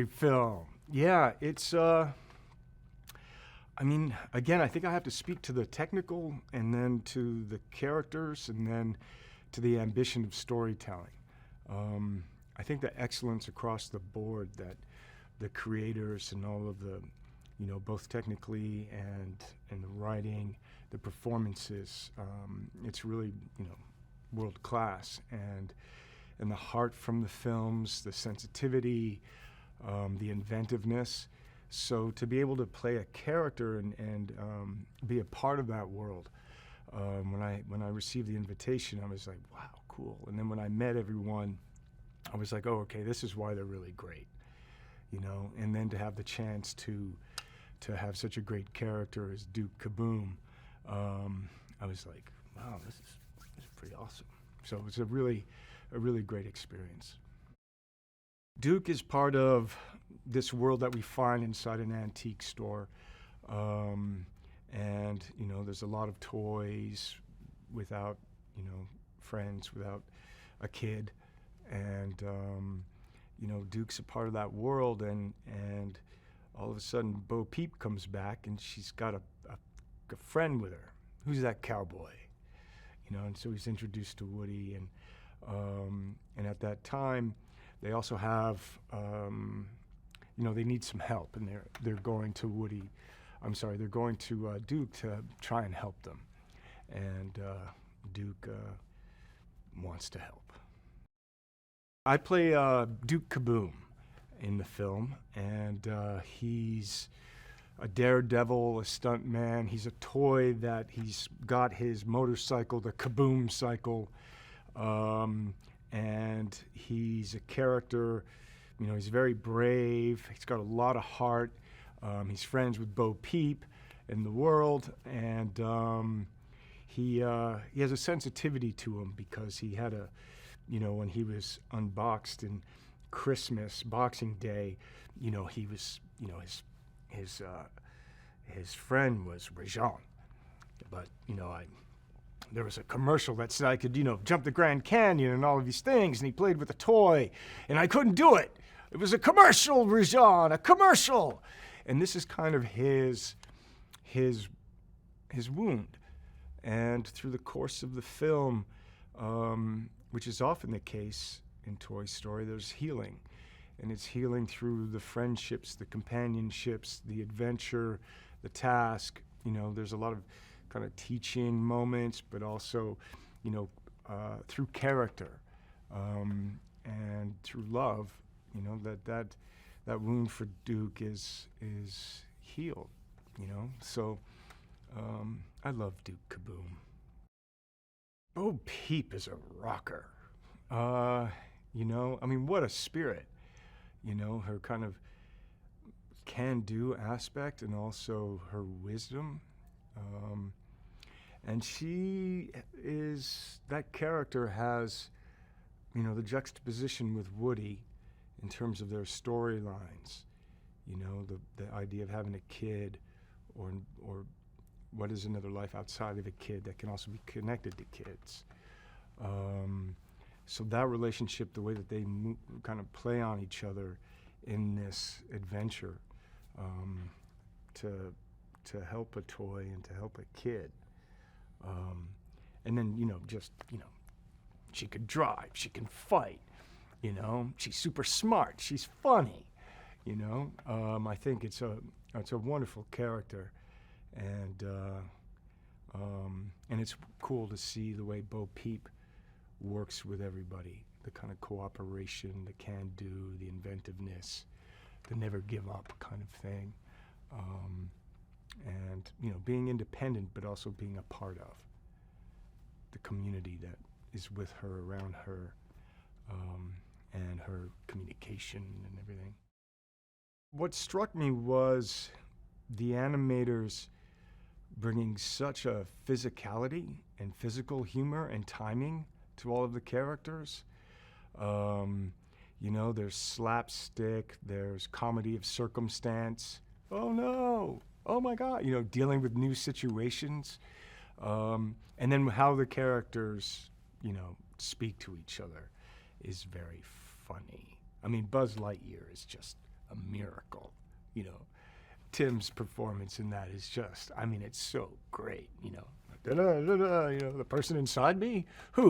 Film. Yeah, it's I mean, again, I think I have to speak to the technical and then to the characters and then to the ambition of storytelling. I think the excellence across the board that the creators and all of the, both technically and the writing, the performances, it's really, world class. And the heart from the films, the sensitivity, the inventiveness. So to be able to play a character and be a part of that world, when I received the invitation, I was like, wow, cool. And then when I met everyone, I was like, oh, okay, this is why they're really great, And then to have the chance to have such a great character as Duke Caboom, I was like, wow, this is pretty awesome. So it was a really great experience. Duke is part of this world that we find inside an antique store. And, there's a lot of toys without, friends, without a kid. And, Duke's a part of that world. And all of a sudden, Bo Peep comes back and she's got a friend with her. Who's that cowboy? And so he's introduced to Woody. And at that time, they also have, they need some help, and they're going to they're going to Duke to try and help them, and Duke wants to help. I play Duke Caboom in the film, and he's a daredevil, a stunt man. He's a toy that he's got his motorcycle, the Caboom cycle. And he's a character, he's very brave. He's got a lot of heart. He's friends with Bo Peep in the world, and he has a sensitivity to him because he had when he was unboxed in Christmas, Boxing Day, he was, his friend was Rajan, but there was a commercial that said I could, jump the Grand Canyon and all of these things, and he played with a toy, and I couldn't do it. It was a commercial, Rajan, a commercial. And this is kind of his wound. And through the course of the film, which is often the case in Toy Story, there's healing. And it's healing through the friendships, the companionships, the adventure, the task. There's a lot of kind of teaching moments, but also, through character and through love, that wound for Duke is healed, So I love Duke Caboom. Bo Peep is a rocker. What a spirit. Her kind of can-do aspect and also her wisdom. And that character has, the juxtaposition with Woody in terms of their storylines, the idea of having a kid or what is another life outside of a kid that can also be connected to kids. So that relationship, the way that they kind of play on each other in this adventure to help a toy and to help a kid. And then, she could drive, she can fight, she's super smart, she's funny, I think it's a wonderful character, and it's cool to see the way Bo Peep works with everybody, the kind of cooperation, the can-do, the inventiveness, the never give up kind of thing. And being independent, but also being a part of the community that is with her, around her, and her communication and everything. What struck me was the animators bringing such a physicality and physical humor and timing to all of the characters. There's slapstick, there's comedy of circumstance. Oh no, oh my God, dealing with new situations. And then how the characters, speak to each other is very funny. I mean, Buzz Lightyear is just a miracle. You know, Tim's performance in that is just, I mean, it's so great. You know, da-da, da-da, you know, the person inside me, who?